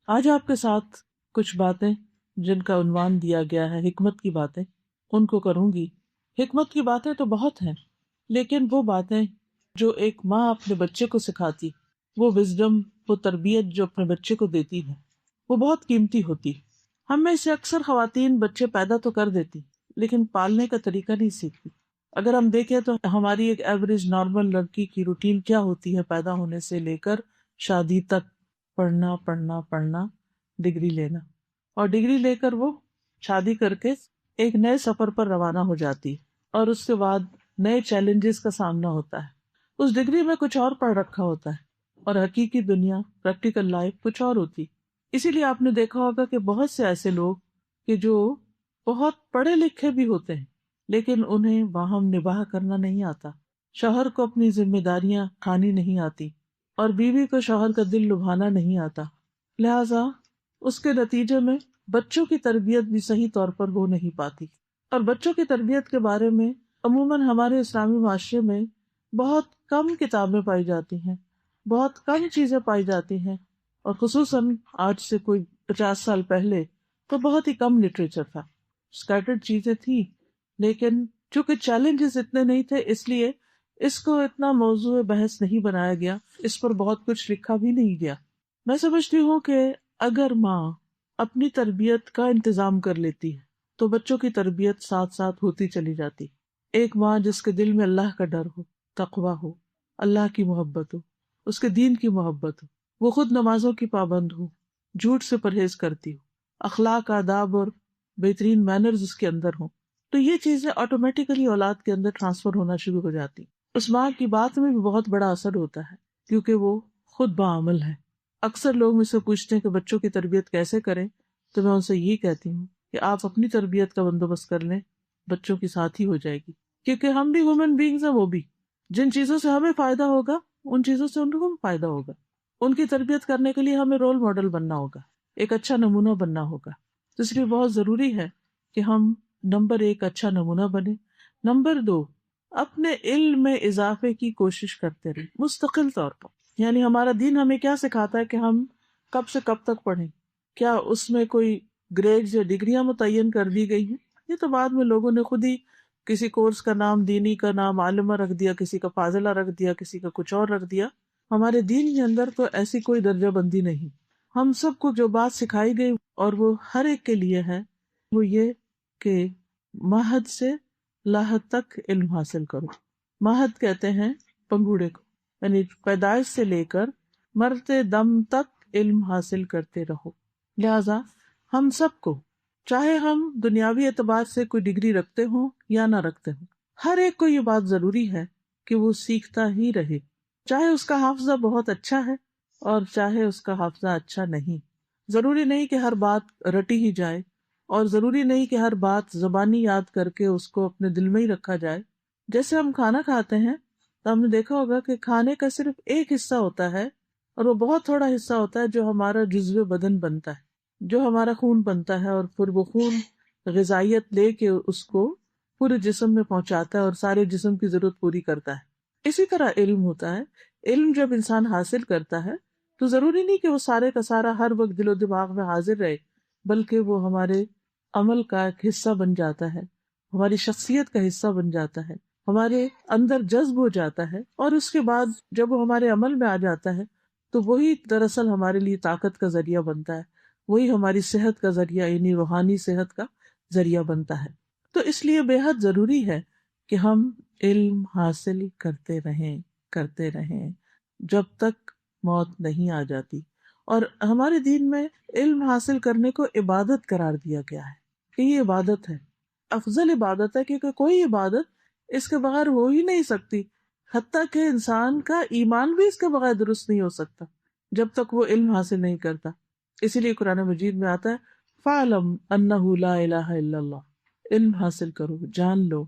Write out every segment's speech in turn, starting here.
آج آپ کے ساتھ کچھ باتیں جن کا عنوان دیا گیا ہے حکمت کی باتیں، ان کو کروں گی۔ حکمت کی باتیں تو بہت ہیں، لیکن وہ باتیں جو ایک ماں اپنے بچے کو سکھاتی، وہ وزڈم، وہ تربیت جو اپنے بچے کو دیتی ہے، وہ بہت قیمتی ہوتی۔ ہم میں سے اکثر خواتین بچے پیدا تو کر دیتی لیکن پالنے کا طریقہ نہیں سیکھتی۔ اگر ہم دیکھیں تو ہماری ایک ایوریج نارمل لڑکی کی روٹین کیا ہوتی ہے پیدا ہونے سے لے کر شادی تک؟ پڑھنا پڑھنا پڑھنا، ڈگری لینا، اور ڈگری لے کر وہ شادی کر کے ایک نئے سفر پر روانہ ہو جاتی ہے، اور اس کے بعد نئے چیلنجز کا سامنا ہوتا ہے۔ اس ڈگری میں کچھ اور پڑھ رکھا ہوتا ہے اور حقیقی دنیا، پریکٹیکل لائف کچھ اور ہوتی۔ اسی لیے آپ نے دیکھا ہوگا کہ بہت سے ایسے لوگ کہ جو بہت پڑھے لکھے بھی ہوتے ہیں لیکن انہیں باہم نباہ کرنا نہیں آتا، شوہر کو اپنی ذمہ داریاں کھانی نہیں آتی، اور بیوی کو شوہر کا دل لبھانا نہیں آتا، لہذا اس کے نتیجے میں بچوں کی تربیت بھی صحیح طور پر ہو نہیں پاتی۔ اور بچوں کی تربیت کے بارے میں عموماً ہمارے اسلامی معاشرے میں بہت کم کتابیں پائی جاتی ہیں، بہت کم چیزیں پائی جاتی ہیں، اور خصوصاً آج سے کوئی 50 سال پہلے تو بہت ہی کم لٹریچر تھا، اسکیٹرڈ چیزیں تھی، لیکن چونکہ چیلنجز اتنے نہیں تھے اس لیے اس کو اتنا موضوع بحث نہیں بنایا گیا، اس پر بہت کچھ لکھا بھی نہیں گیا۔ میں سمجھتی ہوں کہ اگر ماں اپنی تربیت کا انتظام کر لیتی ہے تو بچوں کی تربیت ساتھ ساتھ ہوتی چلی جاتی۔ ایک ماں جس کے دل میں اللہ کا ڈر ہو، تقویٰ ہو، اللہ کی محبت ہو، اس کے دین کی محبت ہو، وہ خود نمازوں کی پابند ہو، جھوٹ سے پرہیز کرتی ہو، اخلاق، آداب اور بہترین مینرز اس کے اندر ہوں، تو یہ چیزیں آٹومیٹیکلی اولاد کے اندر ٹرانسفر ہونا شروع ہو جاتی۔ اس ماں کی بات میں بھی بہت بڑا اثر ہوتا ہے کیونکہ وہ خود بعمل ہے۔ اکثر لوگ مجھ سے پوچھتے ہیں کہ بچوں کی تربیت کیسے کریں، تو میں ان سے یہ کہتی ہوں کہ آپ اپنی تربیت کا بندوبست کر لیں، بچوں کی ساتھ ہی ہو جائے گی، کیونکہ ہم بھی ہیومن بینگز ہیں، وہ بھی جن چیزوں سے ہمیں فائدہ ہوگا ان چیزوں سے ان کو بھی فائدہ ہوگا۔ ان کی تربیت کرنے کے لیے ہمیں رول ماڈل بننا ہوگا، ایک اچھا نمونہ بننا ہوگا، تو اس لیے بہت ضروری ہے کہ ہم نمبر 1 اچھا نمونہ بنے، نمبر 2 اپنے علم میں اضافے کی کوشش کرتے رہیں مستقل طور پر۔ یعنی ہمارا دین ہمیں کیا سکھاتا ہے کہ ہم کب سے کب تک پڑھیں، کیا اس میں کوئی گریڈز یا ڈگریاں متعین کر دی گئی ہیں؟ یہ تو بعد میں لوگوں نے خود ہی کسی کورس کا نام دینی کا نام عالمہ رکھ دیا، کسی کا فاضلہ رکھ دیا، کسی کا کچھ اور رکھ دیا۔ ہمارے دین کے اندر تو ایسی کوئی درجہ بندی نہیں۔ ہم سب کو جو بات سکھائی گئی اور وہ ہر ایک کے لیے ہے، وہ یہ کہ مہد سے لاحد تک علم حاصل کرو۔ مہد کہتے ہیں پنگوڑے کو، یعنی پیدائش سے لے کر مرتے دم تک علم حاصل کرتے رہو۔ لہذا ہم سب کو، چاہے ہم دنیاوی اعتبار سے کوئی ڈگری رکھتے ہوں یا نہ رکھتے ہوں، ہر ایک کو یہ بات ضروری ہے کہ وہ سیکھتا ہی رہے، چاہے اس کا حافظہ بہت اچھا ہے اور چاہے اس کا حافظہ اچھا نہیں۔ ضروری نہیں کہ ہر بات رٹی ہی جائے، اور ضروری نہیں کہ ہر بات زبانی یاد کر کے اس کو اپنے دل میں ہی رکھا جائے۔ جیسے ہم کھانا کھاتے ہیں تو ہم نے دیکھا ہوگا کہ کھانے کا صرف ایک حصہ ہوتا ہے، اور وہ بہت تھوڑا حصہ ہوتا ہے جو ہمارا جزو بدن بنتا ہے، جو ہمارا خون بنتا ہے، اور پھر وہ خون غذائیت لے کے اس کو پورے جسم میں پہنچاتا ہے اور سارے جسم کی ضرورت پوری کرتا ہے۔ اسی طرح علم ہوتا ہے، علم جب انسان حاصل کرتا ہے تو ضروری نہیں کہ وہ سارے کا سارا ہر وقت دل و دماغ میں حاضر رہے، بلکہ وہ ہمارے عمل کا ایک حصہ بن جاتا ہے، ہماری شخصیت کا حصہ بن جاتا ہے، ہمارے اندر جذب ہو جاتا ہے، اور اس کے بعد جب وہ ہمارے عمل میں آ جاتا ہے تو وہی دراصل ہمارے لیے طاقت کا ذریعہ بنتا ہے، وہی ہماری صحت کا ذریعہ، یعنی روحانی صحت کا ذریعہ بنتا ہے۔ تو اس لیے بے حد ضروری ہے کہ ہم علم حاصل کرتے رہیں جب تک موت نہیں آ جاتی۔ اور ہمارے دین میں علم حاصل کرنے کو عبادت قرار دیا گیا ہے کہ یہ عبادت ہے، افضل عبادت ہے، کیونکہ کوئی عبادت اس کے بغیر ہو ہی نہیں سکتی، حتیٰ کہ انسان کا ایمان بھی اس کے بغیر درست نہیں ہو سکتا جب تک وہ علم حاصل نہیں کرتا۔ اسی لیے قرآن مجید میں آتا ہے فَاعْلَمْ أَنَّهُ لَا إِلَهَ إِلَّا اللَّهُ، علم حاصل کرو، جان لو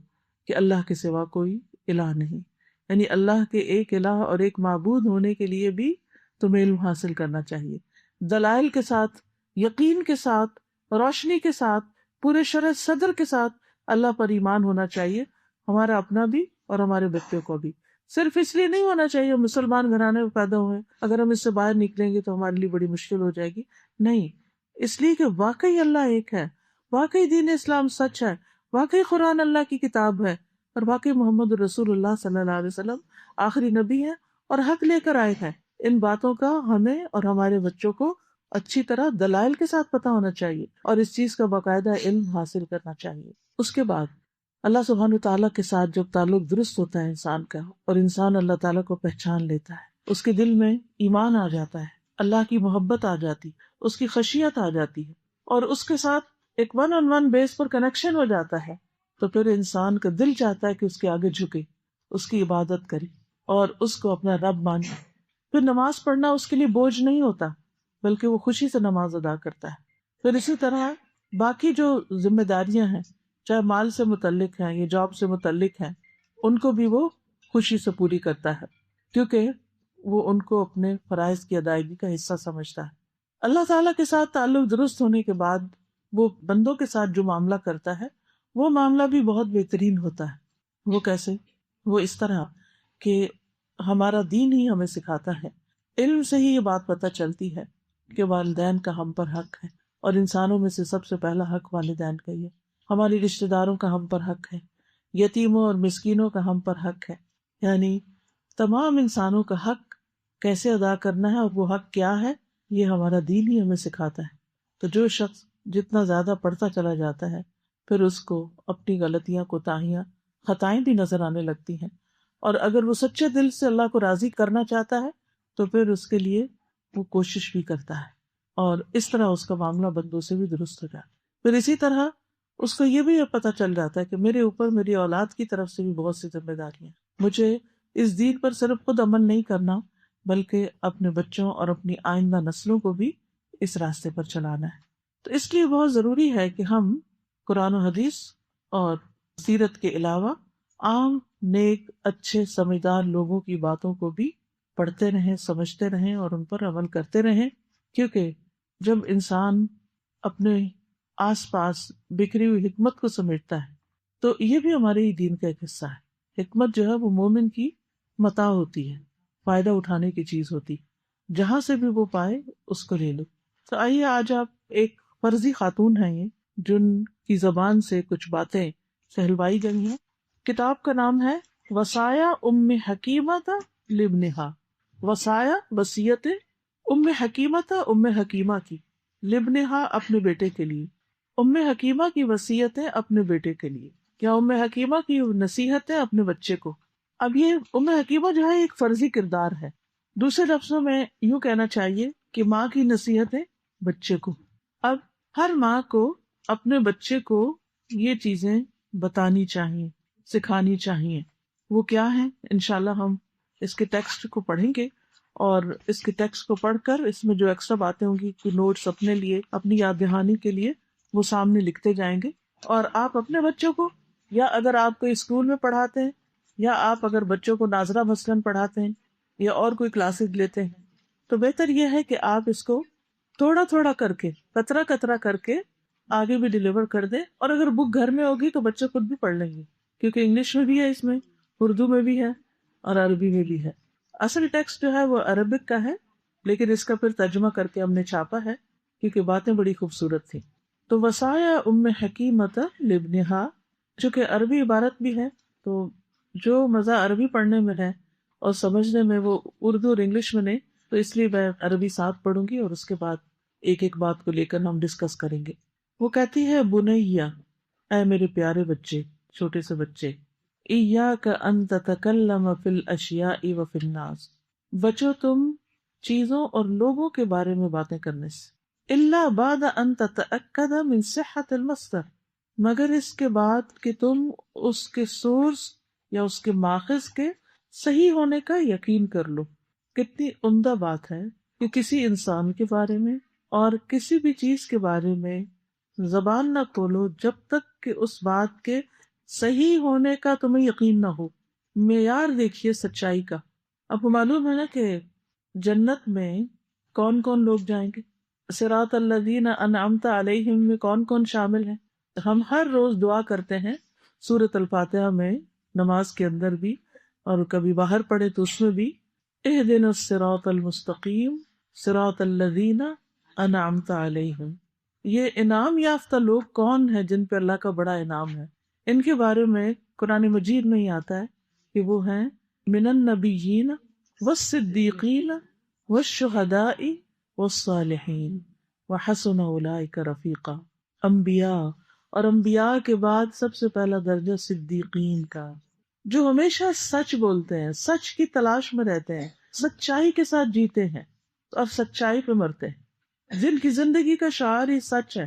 کہ اللہ کے سوا کوئی الہ نہیں، یعنی اللہ کے ایک الہ اور ایک معبود ہونے کے لیے بھی تمہیں علم حاصل کرنا چاہیے، دلائل کے ساتھ، یقین کے ساتھ، روشنی کے ساتھ، پورے شرح صدر کے ساتھ اللہ پر ایمان ہونا چاہیے، ہمارا اپنا بھی اور ہمارے بچوں کو بھی۔ صرف اس لیے نہیں ہونا چاہیے مسلمان گھرانے میں پیدا ہوئے، اگر ہم اس سے باہر نکلیں گے تو ہمارے لیے بڑی مشکل ہو جائے گی، نہیں، اس لیے کہ واقعی اللہ ایک ہے، واقعی دین اسلام سچ ہے، واقعی قرآن اللہ کی کتاب ہے، اور واقعی محمد رسول اللہ صلی اللہ علیہ وسلم آخری نبی ہے اور حق لے کر آئے ہیں۔ ان باتوں کا ہمیں اور ہمارے بچوں کو اچھی طرح دلائل کے ساتھ پتہ ہونا چاہیے اور اس چیز کا باقاعدہ علم حاصل کرنا چاہیے۔ اس کے بعد اللہ سبحانہ تعالیٰ کے ساتھ جب تعلق درست ہوتا ہے انسان کا، اور انسان اللہ تعالیٰ کو پہچان لیتا ہے، اس کے دل میں ایمان آ جاتا ہے، اللہ کی محبت آ جاتی، اس کی خشیت آ جاتی ہے، اور اس کے ساتھ ایک ون آن ون بیس پر کنیکشن ہو جاتا ہے، تو پھر انسان کا دل چاہتا ہے کہ اس کے آگے جھکے، اس کی عبادت کرے اور اس کو اپنا رب مانے۔ پھر نماز پڑھنا اس کے لیے بوجھ نہیں ہوتا، بلکہ وہ خوشی سے نماز ادا کرتا ہے۔ پھر اسی طرح باقی جو ذمہ داریاں ہیں، چاہے مال سے متعلق ہیں یا جاب سے متعلق ہیں، ان کو بھی وہ خوشی سے پوری کرتا ہے، کیونکہ وہ ان کو اپنے فرائض کی ادائیگی کا حصہ سمجھتا ہے۔ اللہ تعالیٰ کے ساتھ تعلق درست ہونے کے بعد وہ بندوں کے ساتھ جو معاملہ کرتا ہے وہ معاملہ بھی بہت بہترین ہوتا ہے۔ وہ کیسے؟ وہ اس طرح کہ ہمارا دین ہی ہمیں سکھاتا ہے، علم سے ہی یہ بات پتہ چلتی ہے کہ والدین کا ہم پر حق ہے، اور انسانوں میں سے سب سے پہلا حق والدین کا ہی ہے۔ ہماری رشتہ داروں کا ہم پر حق ہے، یتیموں اور مسکینوں کا ہم پر حق ہے، یعنی تمام انسانوں کا حق کیسے ادا کرنا ہے اور وہ حق کیا ہے، یہ ہمارا دین ہی ہمیں سکھاتا ہے۔ تو جو شخص جتنا زیادہ پڑھتا چلا جاتا ہے، پھر اس کو اپنی غلطیاں، کوتاہیاں، خطائیں بھی نظر آنے لگتی ہیں، اور اگر وہ سچے دل سے اللہ کو راضی کرنا چاہتا ہے تو پھر اس کے لیے وہ کوشش بھی کرتا ہے، اور اس طرح اس کا معاملہ بندوں سے بھی درست ہو جاتا ہے۔ پھر اسی طرح اس کو یہ بھی پتہ چل جاتا ہے کہ میرے اوپر میری اولاد کی طرف سے بھی بہت سی ذمہ داریاں، مجھے اس دین پر صرف خود عمل نہیں کرنا بلکہ اپنے بچوں اور اپنی آئندہ نسلوں کو بھی اس راستے پر چلانا ہے۔ تو اس لیے بہت ضروری ہے کہ ہم قرآن و حدیث اور سیرت کے علاوہ عام نیک اچھے سمجھدار لوگوں کی باتوں کو بھی پڑھتے رہیں، سمجھتے رہیں اور ان پر عمل کرتے رہیں، کیونکہ جب انسان اپنے آس پاس بکھری ہوئی حکمت کو سمیٹتا ہے تو یہ بھی ہمارے ہی دین کا ایک حصہ ہے۔ حکمت جو ہے وہ مومن کی متاع ہوتی ہے، فائدہ اٹھانے کی چیز ہوتی، جہاں سے بھی وہ پائے اس کو لے لو۔ تو آئیے آج آپ ایک فرضی خاتون ہیں یہ، جن کی زبان سے کچھ باتیں کہلوائی گئی ہیں۔ کتاب کا نام ہے وصایا ام حکیمۃ لابنہا، وصایا وصیت ام حکیمۃ، ام حکیمہ کی، لابنہا اپنے بیٹے کے لیے، ام حکیمہ کی وصیتیں اپنے بیٹے کے لیے، یا ام حکیمہ کی نصیحتیں اپنے بچے کو۔ اب یہ ام حکیمہ جو ہے ایک فرضی کردار ہے، دوسرے لفظوں میں یوں کہنا چاہیے کہ ماں کی نصیحتیں بچے کو۔ اب ہر ماں کو اپنے بچے کو یہ چیزیں بتانی چاہیے، سکھانی چاہیے۔ وہ کیا ہیں؟ انشاءاللہ ہم اس کے ٹیکسٹ کو پڑھیں گے، اور اس کے ٹیکسٹ کو پڑھ کر اس میں جو ایکسٹرا باتیں ہوں گی، نوٹس اپنے لیے، اپنی یاد دہانی کے لیے وہ سامنے لکھتے جائیں گے، اور آپ اپنے بچوں کو، یا اگر آپ کوئی اسکول میں پڑھاتے ہیں، یا آپ اگر بچوں کو ناظرہ مثلاً پڑھاتے ہیں یا اور کوئی کلاسز لیتے ہیں، تو بہتر یہ ہے کہ آپ اس کو تھوڑا تھوڑا کر کے، قطرہ قطرہ کر کے آگے بھی ڈیلیور کر دیں، اور اگر بک گھر میں ہوگی تو بچے خود بھی پڑھ لیں گے، کیونکہ انگلش میں بھی ہے، اس میں اردو میں بھی ہے اور عربی میں بھی ہے۔ اصل ٹیکسٹ جو ہے وہ عربک کا ہے، لیکن اس کا پھر ترجمہ کر کے ہم نے چھاپا ہے، کیونکہ باتیں بڑی خوبصورت تھیں۔ تو وصایا ام حکیمۃ لابنہا، چونکہ عربی عبارت بھی ہے، تو جو مزہ عربی پڑھنے میں ہے اور سمجھنے میں وہ اردو اور انگلش میں نہیں، تو اس لیے میں عربی ساتھ پڑھوں گی اور اس کے بعد ایک ایک بات کو لے کر ہم ڈسکس کریں گے۔ وہ کہتی ہے بنیا، اے میرے پیارے بچے، چھوٹے سے بچے، ایاک ان تتکلم فی الاشیاء وفی الناس، بچو تم چیزوں اور لوگوں کے بارے میں باتیں کرنے سے، الا بعد ان تتأکد من صحت المصدر، مگر اس کے بعد کہ تم اس کے سورس یا اس کے ماخذ کے صحیح ہونے کا یقین کر لو۔ کتنی عمدہ بات ہے کہ کسی انسان کے بارے میں اور کسی بھی چیز کے بارے میں زبان نہ کھولو جب تک کہ اس بات کے صحیح ہونے کا تمہیں یقین نہ ہو۔ معیار دیکھیے سچائی کا۔ آپ کو معلوم ہے نا کہ جنت میں کون کون لوگ جائیں گے، صراط الذین انعمت علیہم میں کون کون شامل ہیں۔ ہم ہر روز دعا کرتے ہیں سورۃ الفاتحہ میں، نماز کے اندر بھی، اور کبھی باہر پڑھے تو اس میں بھی، اہدنا الصراط المستقیم صراط الذین انعمت علیہم، یہ انعام یافتہ لوگ کون ہیں جن پہ اللہ کا بڑا انعام ہے؟ ان کے بارے میں قرآن مجید میں ہی آتا ہے کہ وہ ہیں من النبیین والصدیقین والشہداء والصالحین وحسن اولئک رفیقا۔ انبیاء، اور انبیاء کے بعد سب سے پہلا درجہ صدیقین کا، جو ہمیشہ سچ بولتے ہیں، سچ کی تلاش میں رہتے ہیں، سچائی کے ساتھ جیتے ہیں اور سچائی پہ مرتے ہیں، جن کی زندگی کا شعار ہی سچ ہے۔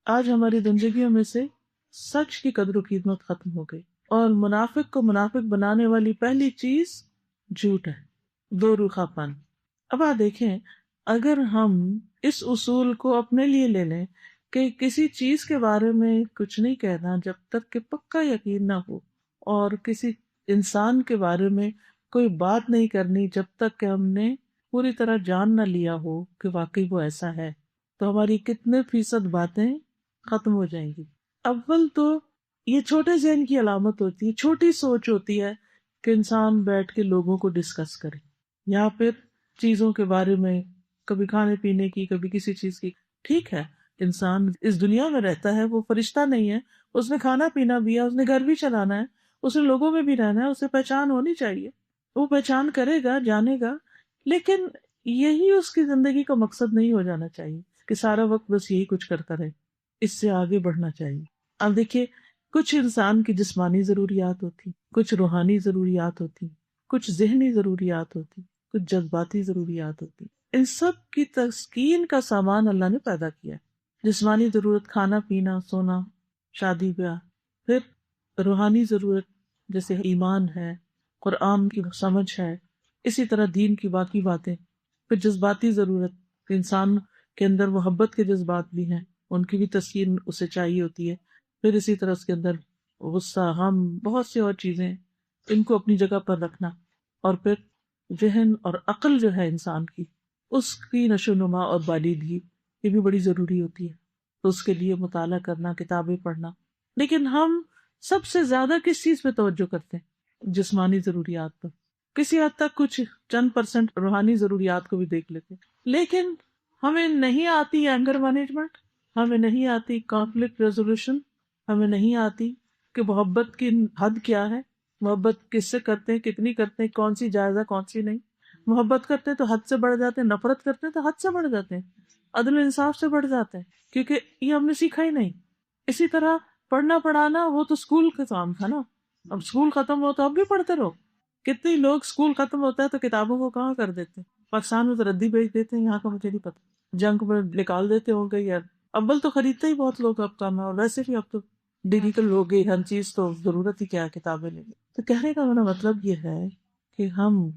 آج ہماری زندگیوں میں سے سچ کی قدر و قیمت ختم ہو گئی، اور منافق کو منافق بنانے والی پہلی چیز جھوٹ ہے، دو روخا پن۔ اب آپ دیکھیں، اگر ہم اس اصول کو اپنے لیے لے لیں کہ کسی چیز کے بارے میں کچھ نہیں کہنا جب تک کہ پکا یقین نہ ہو، اور کسی انسان کے بارے میں کوئی بات نہیں کرنی جب تک کہ ہم نے پوری طرح جان نہ لیا ہو کہ واقعی وہ ایسا ہے، تو ہماری کتنے فیصد باتیں ختم ہو جائیں گی۔ اول تو یہ چھوٹے ذہن کی علامت ہوتی ہے، چھوٹی سوچ ہوتی ہے کہ انسان بیٹھ کے لوگوں کو ڈسکس کرے، یا پھر چیزوں کے بارے میں، کبھی کھانے پینے کی، کبھی کسی چیز کی۔ ٹھیک ہے، انسان اس دنیا میں رہتا ہے، وہ فرشتہ نہیں ہے، اس نے کھانا پینا بھی ہے، اس نے گھر بھی چلانا ہے، اسے لوگوں میں بھی رہنا ہے، اسے پہچان ہونی چاہیے، وہ پہچان کرے گا، جانے گا، لیکن یہی اس کی زندگی کا مقصد نہیں ہو جانا چاہیے کہ سارا وقت بس یہی کچھ کرتا رہے، اس سے آگے بڑھنا چاہیے۔ اب دیکھیے، کچھ انسان کی جسمانی ضروریات ہوتی، کچھ روحانی ضروریات ہوتی، کچھ ذہنی ضروریات ہوتی، کچھ جذباتی ضروریات ہوتی۔ ان سب کی تسکین کا سامان اللہ نے پیدا کیا ہے۔ جسمانی ضرورت کھانا پینا، سونا، شادی بیاہ، پھر روحانی ضرورت جیسے ایمان ہے، قرآن کی سمجھ ہے، اسی طرح دین کی باقی باتیں۔ پھر جذباتی ضرورت، انسان کے اندر محبت کے جذبات بھی ہیں، ان کی بھی تسکین اسے چاہیے ہوتی ہے۔ پھر اسی طرح اس کے اندر غصہ، غم، بہت سی اور چیزیں، ان کو اپنی جگہ پر رکھنا۔ اور پھر ذہن اور عقل جو ہے انسان کی، اس کی نشو نما اور بالیدگی، یہ بھی بڑی ضروری ہوتی ہے، تو اس کے لیے مطالعہ کرنا، کتابیں پڑھنا۔ لیکن ہم سب سے زیادہ کس چیز پہ توجہ کرتے ہیں؟ جسمانی ضروریات پر، کسی حد تک کچھ چند پرسنٹ روحانی ضروریات کو بھی دیکھ لیتے ہیں، لیکن ہمیں نہیں آتی اینگر مینجمنٹ، ہمیں نہیں آتی کانفلکٹ ریزولوشن، ہمیں نہیں آتی کہ محبت کی حد کیا ہے، محبت کس سے کرتے ہیں، کتنی کرتے ہیں، کون سی جائز ہے، کون سی نہیں۔ محبت کرتے ہیں تو حد سے بڑھ جاتے ہیں، نفرت کرتے ہیں تو حد سے بڑھ جاتے ہیں، عدل و انصاف سے بڑھ جاتے ہیں، کیونکہ یہ ہم نے سیکھا ہی نہیں۔ اسی طرح پڑھنا پڑھانا، وہ تو اسکول کا کام تھا نا، اب اسکول ختم ہو تو اب بھی پڑھتے رہو۔ کتنے لوگ اسکول ختم ہوتا ہے تو کتابوں کو کہاں کر دیتے ہیں، پاکستان میں تو ردی بیچ دیتے ہیں، یہاں کا مجھے نہیں پتا، جنگ میں نکال دیتے ہوں گے یار۔ اول تو خریدتے ہی بہت لوگ اب کام ہے، اور ویسے بھی اب تو ڈیجیٹل ہو گئی ہر چیز، تو ضرورت ہی کیا ہے کتابیں لیں گے۔ تو کہنے کا میرا مطلب یہ ہے کہ ہم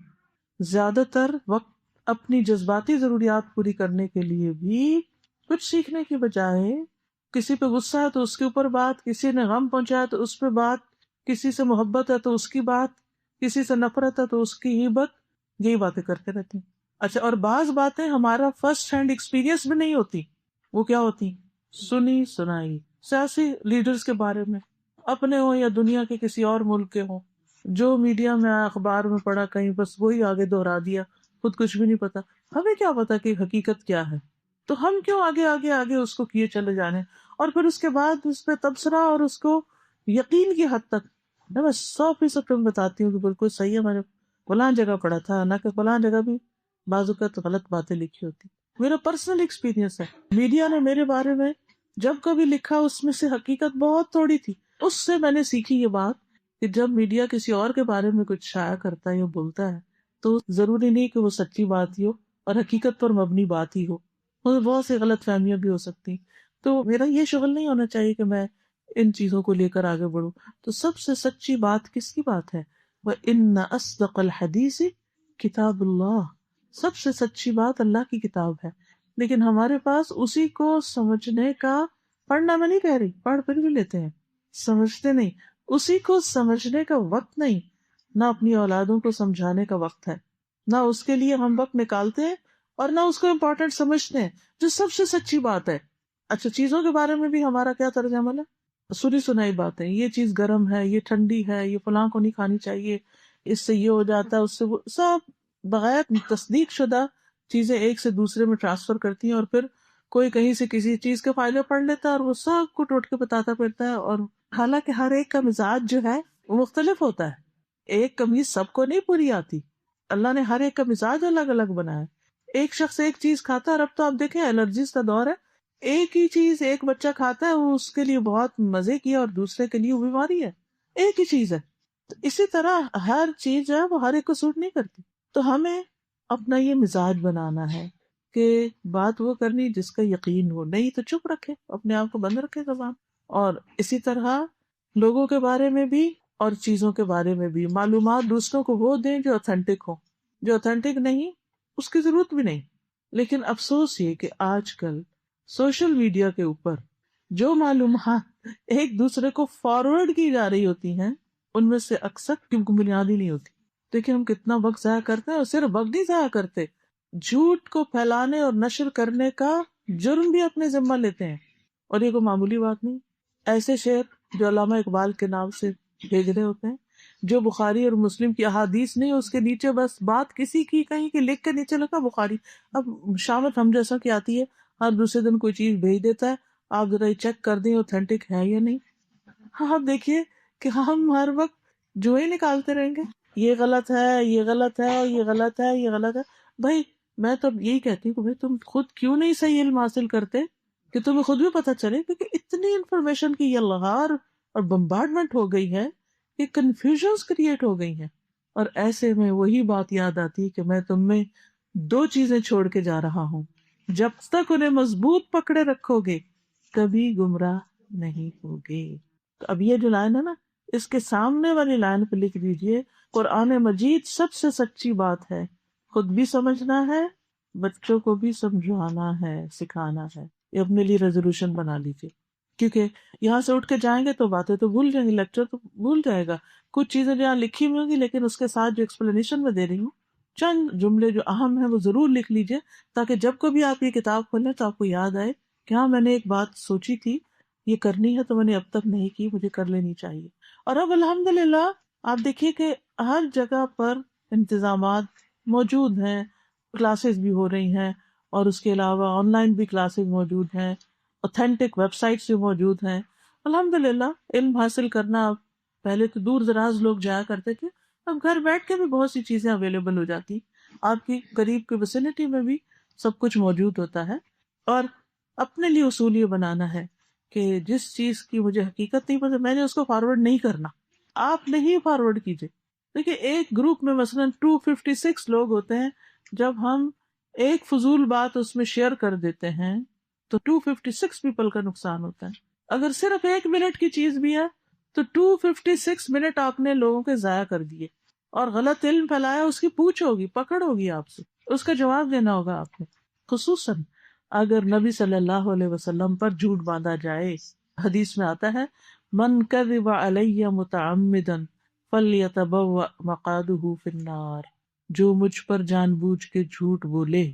زیادہ تر وقت اپنی جذباتی ضروریات پوری کرنے کے لیے بھی کچھ سیکھنے کی بجائے، کسی پہ غصہ ہے تو اس کے اوپر بات، کسی نے غم پہنچایا تو اس پہ بات، کسی سے محبت ہے تو اس کی بات، کسی سے نفرت ہے تو اس کی غیبت، یہی باتیں کرتے رہتے ہیں۔ اچھا، اور بعض باتیں ہمارا فرسٹ ہینڈ ایکسپیرینس بھی نہیں ہوتی، وہ کیا ہوتی؟ سنی سنائی، سیاسی لیڈرز کے بارے میں، اپنے ہوں یا دنیا کے کسی اور ملک کے ہوں، جو میڈیا میں آیا، اخبار میں پڑھا کہیں، بس وہی آگے دہرا دیا، خود کچھ بھی نہیں پتا۔ ہمیں کیا پتا کہ حقیقت کیا ہے؟ تو ہم کیوں آگے آگے آگے اس کو کیے چلے جانے، اور پھر اس کے بعد اس پہ تبصرہ اور اس کو یقین کی حد تک۔ میں 100% تمہیں بتاتی ہوں کہ بالکل صحیح ہے، میں نے فلاں جگہ پڑھا تھا، نہ کہ فلاں جگہ بھی بعض اوقات غلط باتیں لکھی ہوتی۔ میرا پرسنل ایکسپیرینس ہے، میڈیا نے میرے بارے میں جب کبھی لکھا اس میں سے حقیقت بہت تھوڑی تھی۔ اس سے میں نے سیکھی یہ بات کہ جب میڈیا کسی اور کے بارے میں کچھ شائع کرتا ہے یا بولتا ہے تو ضروری نہیں کہ وہ سچی بات ہی ہو اور حقیقت پر مبنی بات ہی ہو، بہت سی غلط فہمیاں بھی ہو سکتی۔ تو میرا یہ شغل نہیں ہونا چاہیے کہ میں ان چیزوں کو لے کر آگے بڑھوں۔ تو سب سے سچی بات کس کی بات ہے؟ وَإِنَّ أَصْدَقَ الْحَدِيثِ کتاب اللہ، سب سے سچی بات اللہ کی کتاب ہے، لیکن ہمارے پاس اسی کو سمجھنے کا، پڑھنا میں نہیں کہہ رہی، پڑھ پھر بھی لیتے ہیں، سمجھتے نہیں، اسی کو سمجھنے کا وقت نہیں، نہ اپنی اولادوں کو سمجھانے کا وقت ہے، نہ اس کے لیے ہم وقت نکالتے ہیں، اور نہ اس کو امپورٹنٹ سمجھتے ہیں، جو سب سے سچی بات ہے۔ اچھا، چیزوں کے بارے میں بھی ہمارا کیا طرز عمل ہے؟ سنی سنائی باتیں، یہ چیز گرم ہے، یہ ٹھنڈی ہے، یہ فلاں کو نہیں کھانی چاہیے، اس سے یہ ہو جاتا ہے، اس سے وہ، سب بغیر تصدیق شدہ چیزیں ایک سے دوسرے میں ٹرانسفر کرتی ہیں، اور پھر کوئی کہیں سے کسی چیز کے فائدے پڑھ لیتا ہے اور وہ سب کو ٹوٹ کے بتاتا پھرتا ہے، اور حالانکہ ہر ایک کا مزاج جو ہے وہ مختلف ہوتا ہے. ایک قمیض سب کو نہیں پوری آتی. اللہ نے ہر ایک کا مزاج الگ الگ بنایا. ایک شخص ایک چیز کھاتا ہے، اور اب تو آپ دیکھیں الرجیز کا دور ہے، ایک ہی چیز ایک بچہ کھاتا ہے، وہ اس کے لیے بہت مزے کی ہے اور دوسرے کے لیے وہ بیماری ہے. ایک ہی چیز ہے. تو اسی طرح ہر چیز جو ہے وہ ہر ایک کو سوٹ نہیں کرتی. تو ہمیں اپنا یہ مزاج بنانا ہے کہ بات وہ کرنی جس کا یقین ہو، نہیں تو چپ رکھے، اپنے آپ کو بند رکھے زبان. اور اسی طرح لوگوں کے بارے میں بھی اور چیزوں کے بارے میں بھی معلومات دوسروں کو وہ دیں جو اوتھینٹک ہو. جو اوتھینٹک نہیں اس کی ضرورت بھی نہیں. لیکن افسوس یہ کہ آج کل سوشل میڈیا کے اوپر جو معلومات ایک دوسرے کو فارورڈ کی جا رہی ہوتی ہیں ان میں سے اکثر کی بنیاد ہی نہیں ہوتی. دیکھیں ہم کتنا وقت ضائع کرتے ہیں، اور صرف وقت نہیں ضائع کرتے، جھوٹ کو پھیلانے اور نشر کرنے کا جرم بھی اپنے ذمہ لیتے ہیں. اور یہ کوئی معمولی بات نہیں. ایسے شعر جو علامہ اقبال کے نام سے بھیج رہے ہوتے ہیں، جو بخاری اور مسلم کی احادیث نہیں، اس کے نیچے بس بات کسی کی کہیں کی لکھ کے نیچے لکھا بخاری. اب شامت ہم جیسا کی آتی ہے، ہر دوسرے دن کوئی چیز بھیج دیتا ہے، آپ ذرا یہ چیک کر دیں اوتھینٹک ہے یا نہیں. ہاں آپ دیکھیے کہ ہم ہر وقت جو ہی نکالتے رہیں گے، یہ غلط ہے، یہ غلط ہے، یہ غلط ہے، یہ غلط ہے. بھائی میں تو یہی کہتی ہوں کہ بھائی تم خود کیوں نہیں صحیح علم حاصل کرتے کہ تمہیں خود بھی پتہ چلے، کیونکہ اتنی انفارمیشن کی یہ لغار اور بمبارڈمنٹ ہو گئی ہے کہ کنفیوژنز کریٹ ہو گئی ہیں. اور ایسے میں وہی بات یاد آتی کہ میں تم میں دو چیزیں چھوڑ کے جا رہا ہوں، جب تک انہیں مضبوط پکڑے رکھو گے کبھی گمراہ نہیں ہوگے. تو اب یہ جو لائن ہے نا، اس کے سامنے والی لائن پہ لکھ دیجئے، قرآن مجید سب سے سچی بات ہے، خود بھی سمجھنا ہے، بچوں کو بھی سمجھانا ہے، سکھانا ہے. یہ اپنے لیے ریزولوشن بنا لیجیے، کیونکہ یہاں سے اٹھ کے جائیں گے تو باتیں تو بھول جائیں گے، لیکچر تو بھول جائے گا. کچھ چیزیں جہاں لکھی ہوئی ہوں گی، لیکن اس کے ساتھ جو ایکسپلینیشن میں دے رہی ہوں، چند جملے جو اہم ہیں وہ ضرور لکھ لیجیے، تاکہ جب کبھی آپ یہ کتاب کھولیں تو آپ کو یاد آئے کہ ہاں میں نے ایک بات سوچی تھی، یہ کرنی ہے تو میں نے اب تک نہیں کی، مجھے کر لینی چاہیے. اور اب الحمدللہ آپ دیکھیے کہ ہر جگہ پر انتظامات موجود ہیں، کلاسز بھی ہو رہی ہیں، اور اس کے علاوہ آن لائن بھی کلاسز موجود ہیں، اوتھینٹک ویب سائٹس بھی موجود ہیں. الحمدللہ علم حاصل کرنا، پہلے تو دور دراز لوگ جایا کرتے تھے، اب گھر بیٹھ کے بھی بہت سی چیزیں اویلیبل ہو جاتی، آپ کی قریب کی ویسینٹی میں بھی سب کچھ موجود ہوتا ہے. اور اپنے لیے اصول یہ بنانا ہے کہ جس چیز کی مجھے حقیقت نہیں پتہ میں نے اس کو فارورڈ نہیں کرنا. آپ نہیں فارورڈ کیجیے. دیکھیے ایک گروپ میں مثلا 256 لوگ ہوتے ہیں، جب ہم ایک فضول بات اس میں شیئر کر دیتے ہیں تو 256 پیپل کا نقصان ہوتا ہے. اگر صرف 1 منٹ کی چیز بھی ہے تو 256 منٹ آپ نے لوگوں کے ضائع کر دیے. اور غلط علم پھیلایا، اس کی پوچھ ہوگی، پکڑ ہوگی آپ سے، اس کا جواب دینا ہوگا آپ نے. خصوصاً اگر نبی صلی اللہ علیہ وسلم پر جھوٹ باندھا جائے. حدیث میں آتا ہے من کذب علی متعمدا فلیتبوأ مقعدہ فی النار، جو مجھ پر جان بوجھ کے جھوٹ بولے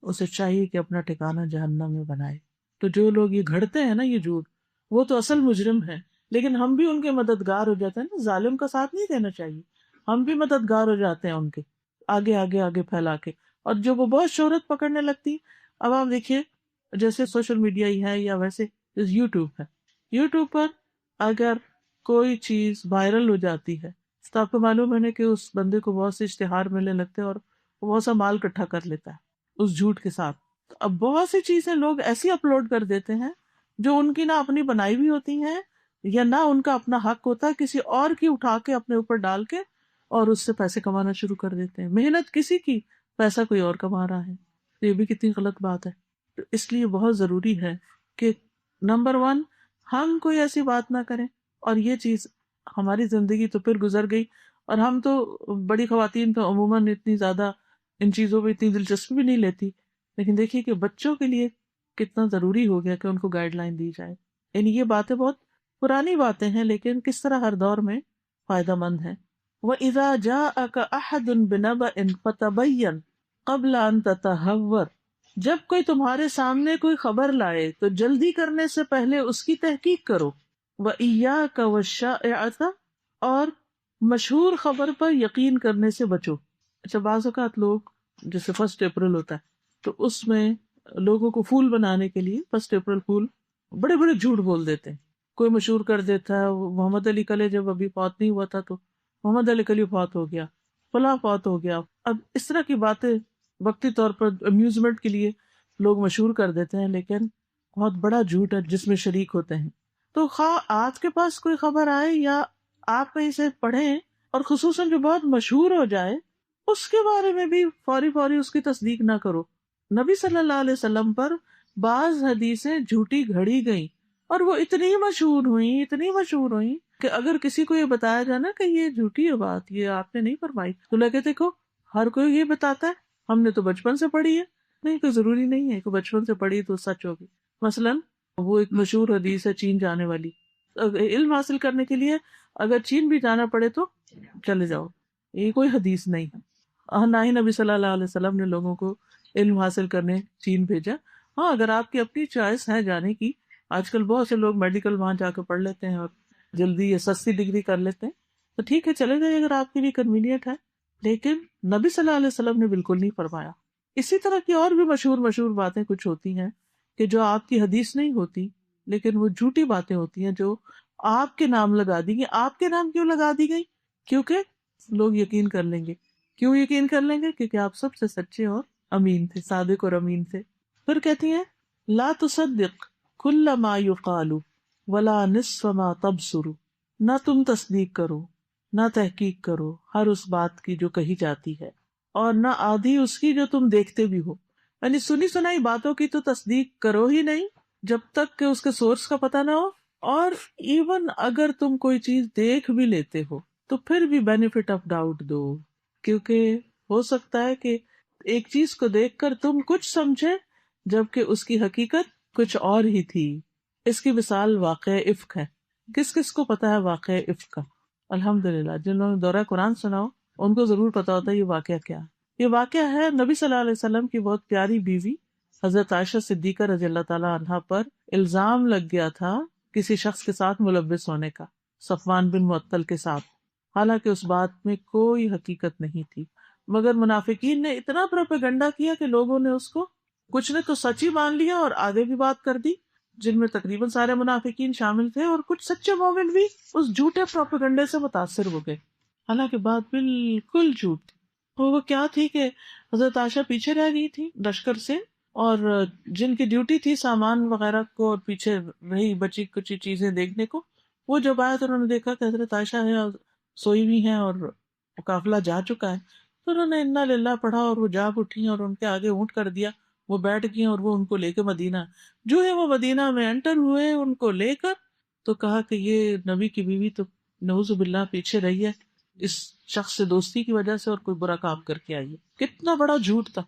اسے چاہیے کہ اپنا ٹھکانہ جہنم میں بنائے. تو جو لوگ یہ گھڑتے ہیں نا یہ جھوٹ، وہ تو اصل مجرم ہیں، لیکن ہم بھی ان کے مددگار ہو جاتے ہیں نا. ظالم کا ساتھ نہیں دینا چاہیے، ہم بھی مددگار ہو جاتے ہیں ان کے، آگے آگے آگے پھیلا کے. اور جو وہ بہت شہرت پکڑنے لگتی، اب آپ دیکھیے جیسے سوشل میڈیا ہی ہے یا ویسے یوٹیوب ہے، یوٹیوب پر اگر کوئی چیز وائرل ہو جاتی ہے تو آپ کو معلوم ہے نا کہ اس بندے کو بہت سے اشتہار ملنے لگتے ہیں، اور وہ بہت سا مال اکٹھا کر لیتا ہے اس جھوٹ کے ساتھ. تو اب بہت سی چیزیں لوگ ایسی اپلوڈ کر دیتے ہیں جو ان کی نہ اپنی بنائی ہوئی ہوتی ہیں یا نہ ان کا اپنا حق ہوتا ہے، کسی اور کی اٹھا کے اپنے اوپر ڈال کے اور اس سے پیسے کمانا شروع کر دیتے ہیں. محنت کسی کی، پیسہ کوئی اور کما رہا ہے. تو یہ بھی کتنی غلط بات ہے. تو اس لیے بہت ضروری ہے کہ نمبر 1 ہم کوئی ایسی بات نہ کریں. اور یہ چیز ہماری زندگی تو پھر گزر گئی، اور ہم تو بڑی خواتین تو عموماً اتنی زیادہ ان چیزوں پہ اتنی دلچسپی بھی نہیں لیتی، لیکن دیکھیے کہ بچوں کے لیے کتنا ضروری ہو گیا کہ ان کو گائیڈ لائن دی جائے. یعنی یہ باتیں بہت پرانی باتیں ہیں، لیکن کس طرح ہر دور میں فائدہ مند ہیں. وَإِذَا جَاءَكَ أَحَدٌ بِنَبَإٍ فَتَبَيَّنْ قَبْلَ أَن تَتَهَوَّرَ، جب کوئی تمہارے سامنے کوئی خبر لائے تو جلدی کرنے سے پہلے اس کی تحقیق کرو. وَإِيَّاكَ وَالشَّائِعَةَ، اور مشہور خبر پر یقین کرنے سے بچو. اچھا بعض اوقات لوگ جیسے 1 اپریل ہوتا ہے تو اس میں لوگوں کو فول بنانے کے لیے 1 اپریل فول بڑے بڑے جھوٹ بول دیتے ہیں. کوئی مشہور کر دیتا ہے محمد علی کلے جب ابھی فوت نہیں ہوا تھا تو محمد علی کلی فوت ہو گیا، فلاں فوت ہو گیا. اب اس طرح کی باتیں وقتی طور پر امیوزمنٹ کے لیے لوگ مشہور کر دیتے ہیں، لیکن بہت بڑا جھوٹ ہے جس میں شریک ہوتے ہیں. تو خواہ آپ کے پاس کوئی خبر آئے یا آپ کہیں سے پڑھیں، اور خصوصاً جو بہت مشہور ہو جائے، اس کے بارے میں بھی فوری فوری اس کی تصدیق نہ کرو. نبی صلی اللہ علیہ وسلم پر بعض حدیثیں جھوٹی گھڑی گئیں اور وہ اتنی مشہور ہوئیں کہ اگر کسی کو یہ بتایا جائے نا کہ یہ جھوٹی ہے بات، یہ آپ نے نہیں فرمائی، تو لگے دیکھو ہر کوئی یہ بتاتا ہے، ہم نے تو بچپن سے پڑھی ہے. نہیں، کوئی ضروری نہیں ہے کہ بچپن سے پڑھی تو سچ ہوگی. مثلاً وہ ایک مشہور حدیث ہے چین جانے والی. علم حاصل کرنے کے لیے اگر چین بھی جانا پڑے تو چلے جاؤ، یہ کوئی حدیث نہیں ہے. نہ ہی نبی صلی اللہ علیہ وسلم نے لوگوں کو علم حاصل کرنے چین بھیجا. ہاں، اگر آپ کی اپنی چوائس ہے جانے کی، آج کل بہت سے لوگ میڈیکل وہاں جا کے پڑھ لیتے ہیں اور جلدی یا سستی ڈگری کر لیتے ہیں، تو ٹھیک ہے چلے جائیں اگر آپ کے لیے کنوینئنٹ ہے. لیکن نبی صلی اللہ علیہ وسلم نے بالکل نہیں فرمایا. اسی طرح کی اور بھی مشہور مشہور باتیں کچھ ہوتی ہیں کہ جو آپ کی حدیث نہیں ہوتی، لیکن وہ جھوٹی باتیں ہوتی ہیں جو آپ کے نام لگا دی گئی. آپ کے نام کیوں لگا دی گئی؟ کیونکہ لوگ یقین کر لیں گے. کیوں یقین کر لیں گے؟ کیونکہ آپ سب سے سچے اور امین تھے، صادق اور امین تھے. پھر کہتی ہیں لا تصدق کل ما یقال ولا نصف ما تبصر، نہ تم تصدیق کرو، نہ تحقیق کرو ہر اس بات کی جو کہی جاتی ہے، اور نہ آدھی اس کی جو تم دیکھتے بھی ہو. یعنی سنی سنائی باتوں کی تو تصدیق کرو ہی نہیں جب تک کہ اس کے سورس کا پتہ نہ ہو. اور ایون اگر تم کوئی چیز دیکھ بھی لیتے ہو تو پھر بھی بینیفٹ آف ڈاؤٹ دو، کیونکہ ہو سکتا ہے کہ ایک چیز کو دیکھ کر تم کچھ سمجھے جبکہ اس کی حقیقت کچھ اور ہی تھی. اس کی مثال واقعہ افک ہے. کس کس کو پتا ہے واقعہ افک کا؟ الحمدللہ جنہوں نے دورہ قرآن سنا ہو ان کو ضرور پتا ہوتا ہے یہ واقعہ کیا ہے. یہ واقعہ ہے نبی صلی اللہ علیہ وسلم کی بہت پیاری بیوی حضرت عائشہ صدیقہ رضی اللہ تعالیٰ عنہا پر الزام لگ گیا تھا کسی شخص کے ساتھ ملوث ہونے کا، صفوان بن معطل کے ساتھ. حالانکہ اس بات میں کوئی حقیقت نہیں تھی، مگر منافقین نے اتنا پروپیگنڈا کیا کہ لوگوں نے اس کو کچھ نے تو سچ ہی مان لیا اور آگے بھی بات کر دی، جن میں تقریباً سارے منافقین شامل تھے، اور کچھ سچے مومن بھی اس جھوٹے پروپیگنڈے سے متاثر ہو گئے. حالانکہ بات بالکل جھوٹ تھی. وہ کیا تھی کہ حضرت عائشہ پیچھے رہ گئی تھی لشکر سے، اور جن کی ڈیوٹی تھی سامان وغیرہ کو اور پیچھے رہی بچی کچی چیزیں دیکھنے کو، وہ جب آئے تو انہوں نے دیکھا کہ حضرت عائشہ ہے اور سوئی ہوئی ہیں اور قافلہ جا چکا ہے. تو انہوں نے انا للہ پڑھا اور وہ جاگ اٹھی اور ان کے آگے اونٹ کر دیا، وہ بیٹھ گئی اور وہ ان کو لے کے مدینہ. جو ہے وہ مدینہ میں انٹر ہوئے ان کو لے کر، تو کہا کہ یہ نبی کی بیوی تو نعوذ باللہ پیچھے رہی ہے اس شخص سے دوستی کی وجہ سے اور کوئی برا کام کر کے آئی ہے. کتنا بڑا جھوٹ تھا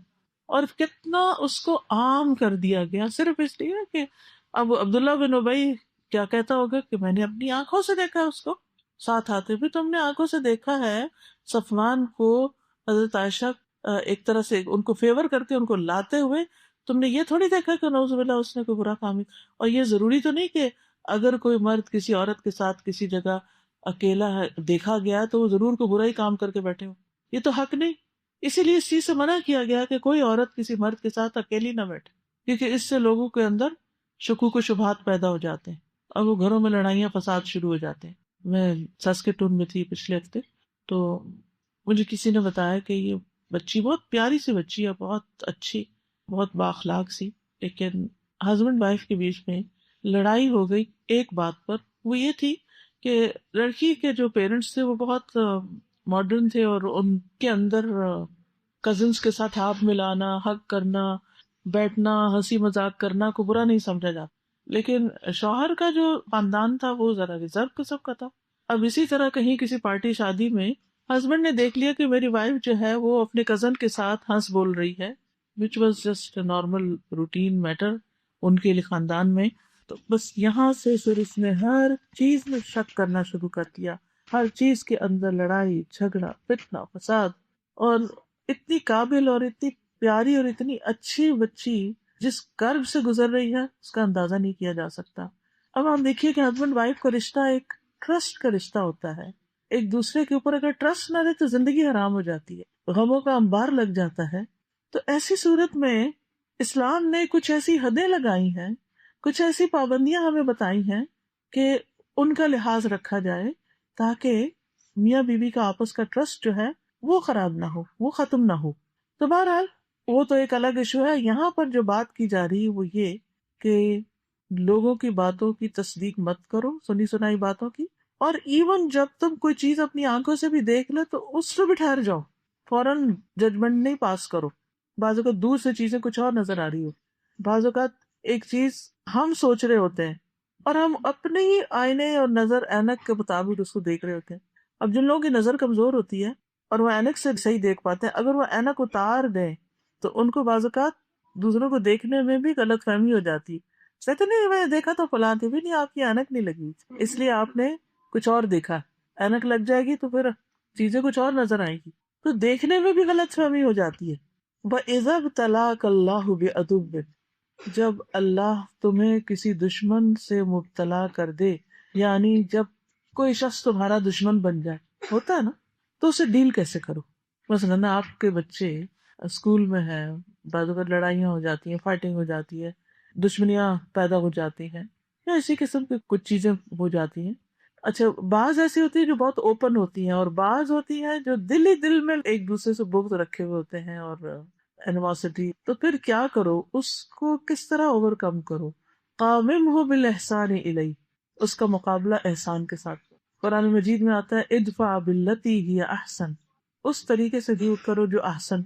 اور کتنا اس کو عام کر دیا گیا، صرف اس لیے کہ اب عبداللہ بن ابی کیا کہتا ہوگا کہ میں نے اپنی آنکھوں سے دیکھا ہے اس کو ساتھ آتے بھی. تم نے آنکھوں سے دیکھا ہے صفوان کو حضرت عائشہ ایک طرح سے ان کو فیور کر کے ان کو لاتے ہوئے، تم نے یہ تھوڑی دیکھا کہ نعوذ باللہ اس نے کوئی برا کام. اور یہ ضروری تو نہیں کہ اگر کوئی مرد کسی عورت کے ساتھ کسی جگہ اکیلا دیکھا گیا تو وہ ضرور کوئی برا ہی کام کر کے بیٹھے ہو، یہ تو حق نہیں. اسی لیے اس چیز سے منع کیا گیا کہ کوئی عورت کسی مرد کے ساتھ اکیلی نہ بیٹھے، کیونکہ اس سے لوگوں کے اندر شکوک و شبہات پیدا ہو جاتے ہیں اور وہ گھروں میں لڑائیاں فساد شروع ہو جاتے ہیں. میں ساسکیٹون میں تھی پچھلے ہفتے، تو مجھے کسی نے بتایا کہ یہ بچی بہت پیاری سی بچی ہے، بہت اچھی، بہت بااخلاق سی، لیکن ہسبینڈ وائف کے بیچ میں لڑائی ہو گئی ایک بات پر. وہ یہ تھی کہ لڑکی کے جو پیرنٹس تھے وہ بہت ماڈرن تھے اور ان کے اندر کزنس کے ساتھ ہاتھ ملانا، حگ کرنا، بیٹھنا، ہنسی مذاق کرنا کو برا نہیں سمجھا جاتا. لیکن شوہر کا جو خاندان تھا وہ ذرا ریزرو قسم کا تھا. اب اسی طرح کہیں کسی پارٹی شادی میں ہسبینڈ نے دیکھ لیا کہ میری وائف جو ہے وہ اپنے کزن کے ساتھ ہنس بول رہی ہے، which was just normal routine matter ان کے خاندان میں. تو بس یہاں سے پھر اس نے ہر چیز میں شک کرنا شروع کر دیا، ہر چیز کے اندر لڑائی جھگڑا فتنہ فساد. اور اتنی قابل اور اتنی پیاری اور اتنی اچھی بچی جس کرب سے گزر رہی ہے اس کا اندازہ نہیں کیا جا سکتا. اب آپ دیکھیے کہ ہسبینڈ وائف کا رشتہ ایک ٹرسٹ کا رشتہ ہوتا ہے. ایک دوسرے کے اوپر اگر ٹرسٹ نہ رہے تو زندگی حرام ہو جاتی ہے، غموں کا انبار لگ جاتا ہے. تو ایسی صورت میں اسلام نے کچھ ایسی حدیں لگائی ہیں، کچھ ایسی پابندیاں ہمیں بتائی ہیں کہ ان کا لحاظ رکھا جائے تاکہ میاں بیوی کا آپس کا ٹرسٹ جو ہے وہ خراب نہ ہو، وہ ختم نہ ہو۔ تو بہرحال وہ تو ایک الگ ایشو ہے۔ یہاں پر جو بات کی جا رہی ہے وہ یہ کہ لوگوں کی باتوں کی تصدیق مت کرو، سنی سنائی باتوں کی، اور ایون جب تم کوئی چیز اپنی آنکھوں سے بھی دیکھ لے تو اس سے بھی ٹھہر جاؤ، فوراً ججمنٹ نہیں پاس کرو۔ بعض اوقات دور سے چیزیں کچھ اور نظر آ رہی ہو، بعض اوقات ایک چیز ہم سوچ رہے ہوتے ہیں اور ہم اپنے ہی آئینے اور نظر اینک کے مطابق اس کو دیکھ رہے ہوتے ہیں۔ اب جن لوگوں کی نظر کمزور ہوتی ہے اور وہ اینک سے صحیح دیکھ پاتے ہیں، اگر وہ اینک اتار دیں تو ان کو بعض اوقات دوسروں کو دیکھنے میں بھی غلط فہمی ہو جاتی، کہتے نہیں میں نے دیکھا تو فلاں تھی، بھی نہیں آپ کی اینک نہیں لگی، اس لیے آپ نے کچھ اور دیکھا۔ اینک لگ جائے گی تو پھر چیزیں کچھ اور نظر آئیں گی، تو دیکھنے میں بھی غلط فہمی ہو جاتی ہے۔ وَإِذَا ابْتَلَاكَ اللَّهُ بِعَدُوٍّ، جب اللہ تمہیں کسی دشمن سے مبتلا کر دے، یعنی جب کوئی شخص تمہارا دشمن بن جائے، ہوتا ہے نا، تو اسے ڈیل کیسے کرو۔ مثلاً آپ کے بچے اسکول میں ہیں، بعض اوقات لڑائیاں ہو جاتی ہیں، فائٹنگ ہو جاتی ہے، دشمنیاں پیدا ہو جاتی ہیں، یا اسی قسم کی کچھ چیزیں ہو جاتی ہیں۔ اچھا، بعض ایسی ہوتی ہے جو بہت اوپن ہوتی ہیں، اور بعض ہوتی ہیں جو دل ہی دل میں ایک دوسرے سے بغض رکھے ہوئے ہوتے ہیں اور اینیموسٹی۔ تو پھر کیا کرو، اس کو کس طرح اوور کم کرو؟ قاممہ بالاحسان الیہ، اس کا مقابلہ احسان کے ساتھ۔ قرآن مجید میں آتا ہے ادفع باللتی ہی احسن، اس طریقے سے دور کرو جو احسن،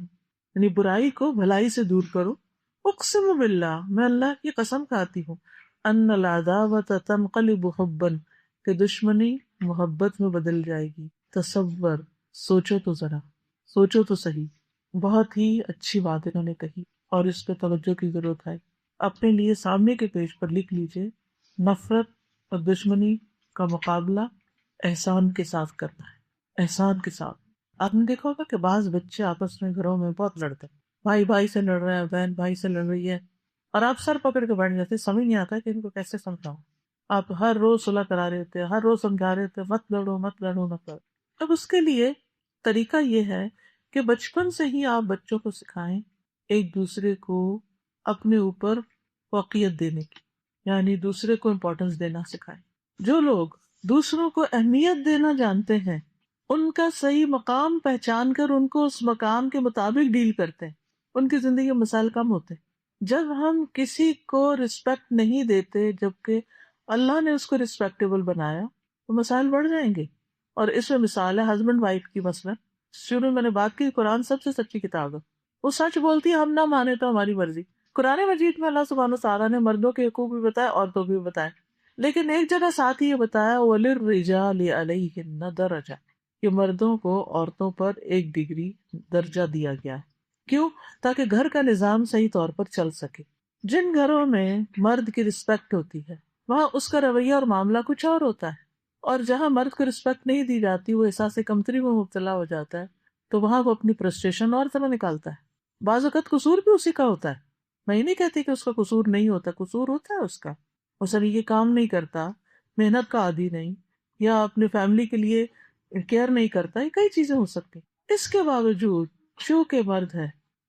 یعنی برائی کو بھلائی سے دور کرو۔ اقسم باللہ، میں اللہ کی قسم کھاتی ہوں، ان العداوۃ تنقلب حبا، کہ دشمنی محبت میں بدل جائے گی۔ تصور، سوچو تو ذرا، سوچو تو صحیح۔ بہت ہی اچھی بات انہوں نے کہی اور اس پہ توجہ کی ضرورت ہے۔ اپنے لیے سامنے کے پیج پر لکھ لیجئے، نفرت اور دشمنی کا مقابلہ احسان کے ساتھ کرنا ہے، احسان کے ساتھ۔ آپ نے دیکھا ہوگا کہ بعض بچے آپس میں گھروں میں بہت لڑتے ہیں، بھائی بھائی سے لڑ رہا ہے، بہن بھائی سے لڑ رہی ہے، اور آپ سر پکڑ کے بیٹھ جاتے، سمجھ نہیں آتا کہ ان کو کیسے سمجھاؤں۔ آپ ہر روز صلح کرا رہے ہوتے ہیں، ہر روز سمجھا رہے ہوتے ہیں، مت لڑو مت لڑو مت لڑو۔ اب اس کے لیے طریقہ یہ ہے کہ بچپن سے ہی آپ بچوں کو سکھائیں ایک دوسرے کو اپنے اوپر فوقیت دینے کی، یعنی دوسرے کو امپورٹنس دینا سکھائیں۔ جو لوگ دوسروں کو اہمیت دینا جانتے ہیں، ان کا صحیح مقام پہچان کر ان کو اس مقام کے مطابق ڈیل کرتے ہیں، ان کی زندگی میں مسائل کم ہوتے ہیں۔ جب ہم کسی کو رسپیکٹ نہیں دیتے جبکہ اللہ نے اس کو رسپیکٹیبل بنایا تو مسائل بڑھ جائیں گے۔ اور اس میں مثال ہے ہسبینڈ وائف کی، مثلا شروع میں نے بات کی، قرآن سب سے سچی کتاب ہے، وہ سچ بولتی ہے، ہم نہ مانے تو ہماری مرضی۔ قرآن مجید میں اللہ سبحانہ وتعالیٰ نے مردوں کے حقوق بھی بتایا، عورتوں بھی بتایا، لیکن ایک جگہ ساتھ ہی یہ بتایا وَلِلرِّجَالِ عَلَيْهِنَّ دَرَجَةٌ، کہ مردوں کو عورتوں پر ایک ڈگری درجہ دیا گیا ہے۔ کیوں؟ تاکہ گھر کا نظام صحیح طور پر چل سکے۔ جن گھروں میں مرد کی رسپیکٹ ہوتی ہے وہاں اس کا رویہ اور معاملہ کچھ اور ہوتا ہے، اور جہاں مرد کو رسپیکٹ نہیں دی جاتی، وہ احساس کمتری میں مبتلا ہو جاتا ہے، تو وہاں وہ اپنی فرسٹریشن اور طرح نکالتا ہے۔ بعض اوقات قصور بھی اسی کا ہوتا ہے، میں یہ نہیں کہتی کہ اس کا قصور نہیں ہوتا، قصور ہوتا ہے اس کا، وہ صحیح یہ کام نہیں کرتا، محنت کا عادی نہیں، یا اپنے فیملی کے لیے کیئر نہیں کرتا، یہ کئی چیزیں ہو سکتی۔ اس کے باوجود چونکہ مرد ہے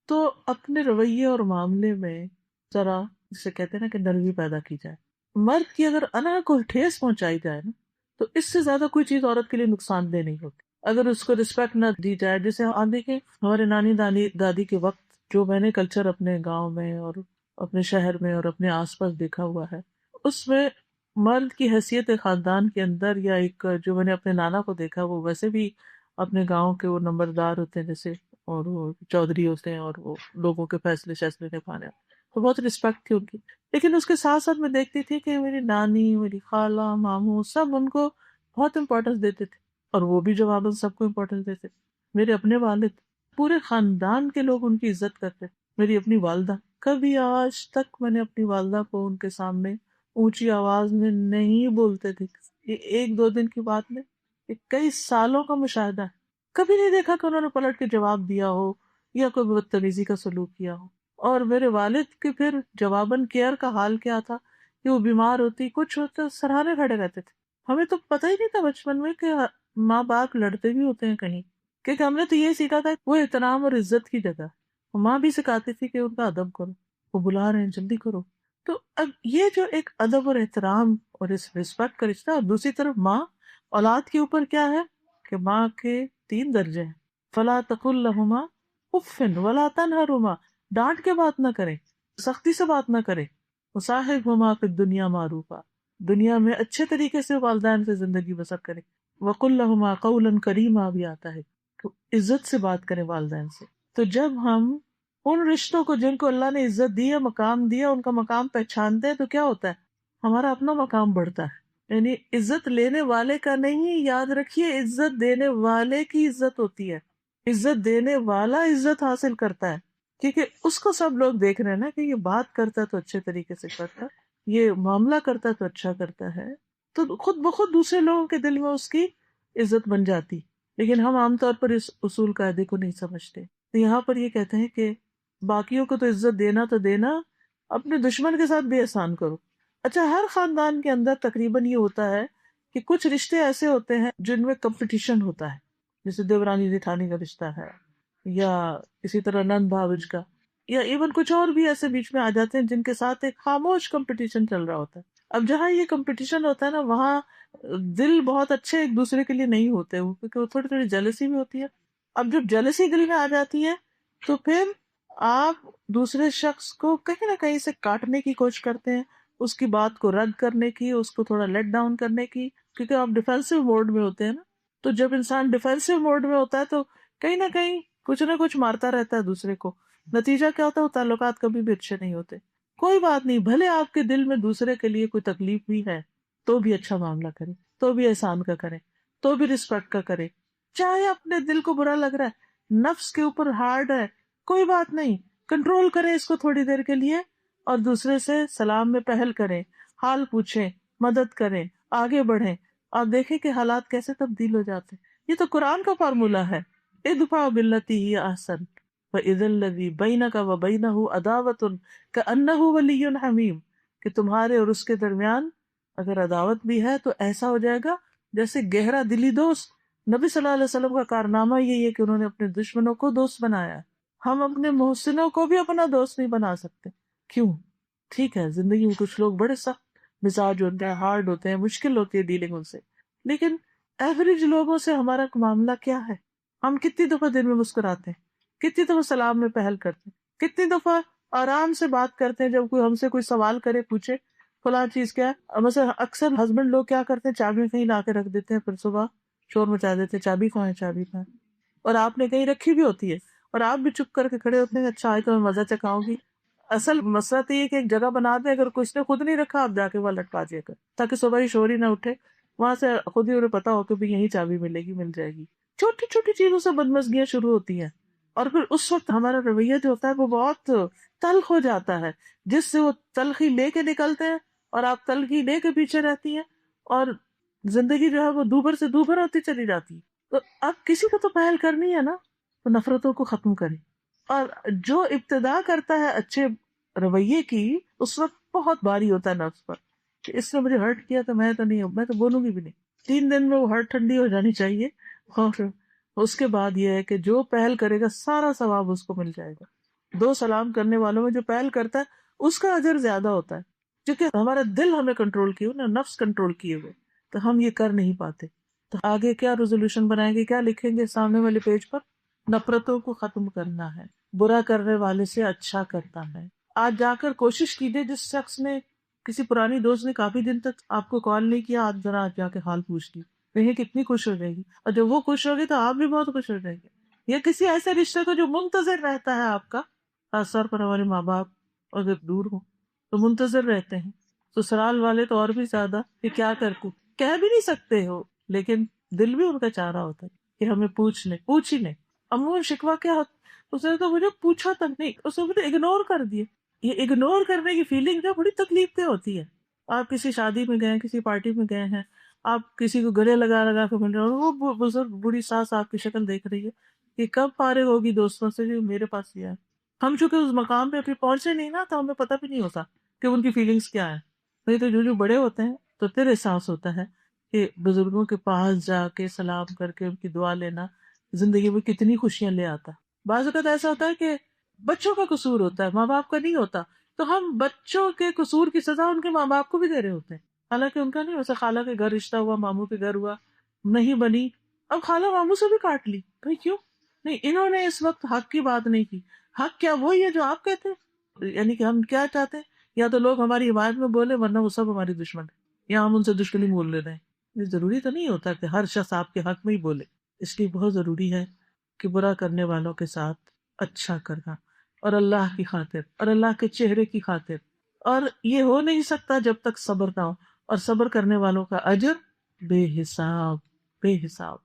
تو اپنے رویے اور معاملے میں ذرا، جسے کہتے ہیں نا کہ نرمی پیدا کی جائے۔ مرد کی اگر انا کو ٹھیس پہنچائی جائے نا تو اس سے زیادہ کوئی چیز عورت کے لیے نقصان دہ نہیں ہوتی۔ اگر اس کو رسپیکٹ نہ دی جائے، جیسے آپ دیکھیں ہمارے نانی دادی کے وقت جو میں نے کلچر اپنے گاؤں میں اور اپنے شہر میں اور اپنے آس پاس دیکھا ہوا ہے، اس میں مرد کی حیثیت خاندان کے اندر، یا ایک جو میں نے اپنے نانا کو دیکھا، وہ ویسے بھی اپنے گاؤں کے وہ نمبردار ہوتے ہیں جیسے، اور وہ چودھری ہوتے ہیں اور وہ لوگوں کے فیصلے نبھانے، تو بہت رسپیکٹ تھی ان کی۔ لیکن اس کے ساتھ ساتھ میں دیکھتی تھی کہ میری نانی، میری خالہ، ماموں سب ان کو بہت امپورٹنس دیتے تھے، اور وہ بھی جواباً سب کو امپورٹنس دیتے تھے۔ میرے اپنے والد، پورے خاندان کے لوگ ان کی عزت کرتے۔ میری اپنی والدہ، کبھی آج تک میں نے اپنی والدہ کو ان کے سامنے اونچی آواز میں نہیں بولتے تھے۔ یہ ایک دو دن کی بات نہیں، یہ کئی سالوں کا مشاہدہ ہے، کبھی نہیں دیکھا کہ انہوں نے پلٹ کے جواب دیا ہو یا کوئی بدتمیزی کا سلوک کیا ہو۔ اور میرے والد کے پھر جواباً کیئر کا حال کیا تھا کہ وہ بیمار ہوتی، کچھ ہوتا، سرہانے کھڑے رہتے تھے۔ ہمیں تو پتہ ہی نہیں تھا بچپن میں کہ ماں باپ لڑتے بھی ہوتے ہیں کہیں، کیونکہ ہم نے تو یہ سیکھا تھا وہ احترام اور عزت کی جگہ، ماں بھی سکھاتی تھی کہ ان کا ادب کرو۔ وہ بلا رہے ہیں جلدی کرو. تو اب یہ جو ایک ادب اور احترام اور اس رسپیکٹ کا رشتہ، اور دوسری طرف ماں اولاد کے اوپر کیا ہے کہ ماں کے 3 درجے ہیں. فلا تقل لہما اف ولا تنہرہما، ڈانٹ کے بات نہ کرے، سختی سے بات نہ کرے. وصاحبہما فی الدنیا معروفا، دنیا میں اچھے طریقے سے والدین سے زندگی بسر کرے. وقل لہما قولا کریما بھی آتا ہے، تو عزت سے بات کریں والدین سے. تو جب ہم ان رشتوں کو جن کو اللہ نے عزت دی ہے، مقام دیا، ان کا مقام پہچانتے ہیں، تو کیا ہوتا ہے؟ ہمارا اپنا مقام بڑھتا ہے. یعنی عزت لینے والے کا نہیں، یاد رکھیے عزت دینے والے کی عزت ہوتی ہے. عزت دینے والا عزت حاصل کرتا ہے، کیونکہ اس کو سب لوگ دیکھ رہے ہیں نا کہ یہ بات کرتا ہے تو اچھے طریقے سے کرتا ہے، یہ معاملہ کرتا ہے تو اچھا کرتا ہے، تو خود بخود دوسرے لوگوں کے دل میں اس کی عزت بن جاتی. لیکن ہم عام طور پر اس اصول قاعدے کو نہیں سمجھتے. تو یہاں پر یہ کہتے ہیں کہ باقیوں کو تو عزت دینا تو دینا، اپنے دشمن کے ساتھ بھی احسان کرو. اچھا، ہر خاندان کے اندر تقریباً یہ ہوتا ہے کہ کچھ رشتے ایسے ہوتے ہیں جن میں کمپٹیشن ہوتا ہے، جیسے دیورانی جیٹھانی کا رشتہ ہے، یا اسی طرح نند بھاوج کا، یا ایون کچھ اور بھی ایسے بیچ میں آ جاتے ہیں جن کے ساتھ ایک خاموش کمپٹیشن چل رہا ہوتا ہے. اب جہاں یہ کمپٹیشن ہوتا ہے نا، وہاں دل بہت اچھے ایک دوسرے کے لیے نہیں ہوتے، کیونکہ وہ تھوڑی تھوڑی جیلسی بھی ہوتی ہے. اب جب جیلسی دل میں آ جاتی ہے تو پھر آپ دوسرے شخص کو کہیں نہ کہیں سے کاٹنے کی کوشش کرتے ہیں، اس کی بات کو رد کرنے کی، اس کو تھوڑا لیٹ ڈاؤن کرنے کی، کیونکہ آپ ڈیفینسو موڈ میں ہوتے ہیں نا. تو جب انسان ڈیفینسو موڈ میں ہوتا ہے تو کہیں نہ کہیں کچھ نہ کچھ مارتا رہتا ہے دوسرے کو. نتیجہ کیا ہوتا ہے؟ وہ تعلقات کبھی بھی اچھے نہیں ہوتے. کوئی بات نہیں، بھلے آپ کے دل میں دوسرے کے لیے کوئی تکلیف بھی ہے تو بھی اچھا معاملہ کرے، تو بھی احسان کا کرے، تو بھی رسپیکٹ کا کرے. چاہے اپنے دل کو برا لگ رہا ہے، نفس کے اوپر ہارڈ ہے، کوئی بات نہیں، کنٹرول کریں اس کو تھوڑی دیر کے لیے، اور دوسرے سے سلام میں پہل کریں، حال پوچھیں، مدد کریں، آگے بڑھیں، اور دیکھیں کہ حالات کیسے تبدیل ہو جاتے ہیں. یہ تو قرآن کا فارمولہ ہے. ادفع باللتی ہی احسن فاذا الذی بینک وبینہ عداوۃ کأنہ ولی حمیم، کہ تمہارے اور اس کے درمیان اگر عداوت بھی ہے تو ایسا ہو جائے گا جیسے گہرا دلی دوست. نبی صلی اللہ علیہ وسلم کا کارنامہ یہی ہے کہ انہوں نے اپنے دشمنوں کو دوست بنایا. ہم اپنے محسنوں کو بھی اپنا دوست نہیں بنا سکتے. کیوں؟ ٹھیک ہے، زندگی میں کچھ لوگ بڑے سخت مزاج ہوتے ہیں، ہارڈ ہوتے ہیں، مشکل ہوتی ہے ڈیلنگ ان سے، لیکن ایوریج لوگوں سے ہمارا معاملہ کیا ہے؟ ہم کتنی دفعہ دن میں مسکراتے ہیں، کتنی دفعہ سلام میں پہل کرتے ہیں، کتنی دفعہ آرام سے بات کرتے ہیں جب کوئی ہم سے کوئی سوال کرے، پوچھے فلاں چیز کیا ہے. مثلا اکثر ہسبینڈ لوگ کیا کرتے ہیں، چابی کہیں لا کے رکھ دیتے ہیں، پھر صبح شور مچا دیتے ہیں، چابی کہاں ہے، چابی کہاں ہے، اور آپ نے کہیں رکھی بھی ہوتی ہے اور آپ بھی چپ کر کے کھڑے ہوتے ہیں، اچھا آج تو میں مزہ چکھاؤں گی. اصل مسئلہ تو یہ کہ ایک جگہ بنا دیں، اگر کچھ نے خود نہیں رکھا آپ جا کے وہاں لٹکا دیا کر، تاکہ صبح ہی شور ہی نہ اٹھے، وہاں سے خود ہی انہیں پتا ہو کہ بھی یہیں چابی ملے گی، مل جائے گی. چھوٹی چھوٹی چیزوں سے بدمزگیاں شروع ہوتی ہیں، اور پھر اس وقت ہمارا رویہ جو ہوتا ہے وہ بہت تلخ ہو جاتا ہے، جس سے وہ تلخی لے کے نکلتے ہیں اور آپ تلخی لے کے پیچھے رہتی ہیں، اور زندگی جو ہے وہ دوبھر سے دوبھر ہوتی چلی جاتی ہے. تو اب کسی کو تو پہل کرنی ہے نا، تو نفرتوں کو ختم کریں. اور جو ابتدا کرتا ہے اچھے رویے کی، اس وقت بہت بھاری ہوتا ہے نفس پر کہ اس نے مجھے ہرٹ کیا تو میں تو نہیں، میں تو بولوں گی بھی نہیں. 3 دن میں وہ ہرٹ ٹھنڈی ہو جانی چاہیے، اور اس کے بعد یہ ہے کہ جو پہل کرے گا سارا ثواب اس کو مل جائے گا. 2 سلام کرنے والوں میں جو پہل کرتا ہے اس کا اجر زیادہ ہوتا ہے، کیونکہ ہمارا دل ہمیں کنٹرول کیے ہوئے، نفس کنٹرول کیے ہوئے، تو ہم یہ کر نہیں پاتے. تو آگے کیا ریزولوشن بنائیں گے، کیا لکھیں گے سامنے والے پیج پر؟ نفرتوں کو ختم کرنا ہے، برا کرنے والے سے اچھا کرتا ہے. آج جا کر کوشش کیجیے، جس شخص نے، کسی پرانی دوست نے کافی دن تک آپ کو کال نہیں کیا، آج ذرا جا کے حال پوچھ لی، کہیں کتنی خوش ہو جائے گی، اور جب وہ خوش ہوگی تو آپ بھی بہت خوش ہو جائیں گے. یا کسی ایسے رشتے کو جو منتظر رہتا ہے آپ کا، خاص طور پر ہمارے ماں باپ اگر دور ہو تو منتظر رہتے ہیں، سسرال والے تو اور بھی زیادہ، کہ کیا کرتے، کہہ بھی نہیں سکتے ہو لیکن دل بھی ان کا چاہ رہا ہوتا ہے کہ ہمیں پوچھ لیں، پوچھ ہی لیں. عموماً شکوہ کیا ہوتا، اس نے تو مجھے پوچھا تک نہیں، اس نے مجھے اگنور کر دیا. یہ اگنور کرنے کی فیلنگ جو بڑی تکلیف دہ ہوتی ہے. آپ کسی شادی میں گئے ہیں، کسی پارٹی میں گئے ہیں، آپ کسی کو گلے لگا لگا کے مل رہے ہیں، اور وہ بزرگ بوڑھی ساس آپ کی شکل دیکھ رہی ہے کہ کب فارغ ہوگی دوستوں سے جو میرے پاس یہ ہے. ہم چونکہ اس مقام پہ ابھی پہنچے نہیں نا، تو ہمیں پتہ بھی نہیں ہوتا کہ ان کی فیلنگز کیا ہے. نہیں تو جو بڑے ہوتے ہیں تو پھر احساس ہوتا ہے کہ بزرگوں کے پاس جا کے سلام کر کے ان کی دعا لینا زندگی میں کتنی خوشیاں لے آتا. بعض اوقات ایسا ہوتا ہے کہ بچوں کا قصور ہوتا ہے، ماں باپ کا نہیں ہوتا، تو ہم بچوں کے قصور کی سزا ان کے ماں باپ کو بھی دے رہے ہوتے ہیں، حالانکہ ان کا نہیں، ویسے خالہ کے گھر رشتہ ہوا، ماموں کے گھر ہوا، نہیں بنی، اب خالہ ماموں سے بھی کاٹ لی، بھائی کیوں؟ نہیں، انہوں نے اس وقت حق کی بات نہیں کی، حق کیا وہی ہے جو آپ کہتے ہیں، یعنی کہ ہم کیا چاہتے ہیں، یا تو لوگ ہماری حمایت میں بولے ورنہ وہ سب ہماری دشمن ہے، یا ہم ان سے دشمنی مول لے رہے ہیں۔ یہ ضروری تو نہیں ہوتا کہ ہر شخص آپ کے حق میں ہی بولے، اس لیے بہت ضروری ہے کہ برا کرنے والوں کے ساتھ اچھا کرنا، اور اللہ کی خاطر اور اللہ کے چہرے کی خاطر، اور یہ ہو نہیں سکتا جب تک صبر نہ ہو، اور صبر کرنے والوں کا اجر بے حساب، بے حساب۔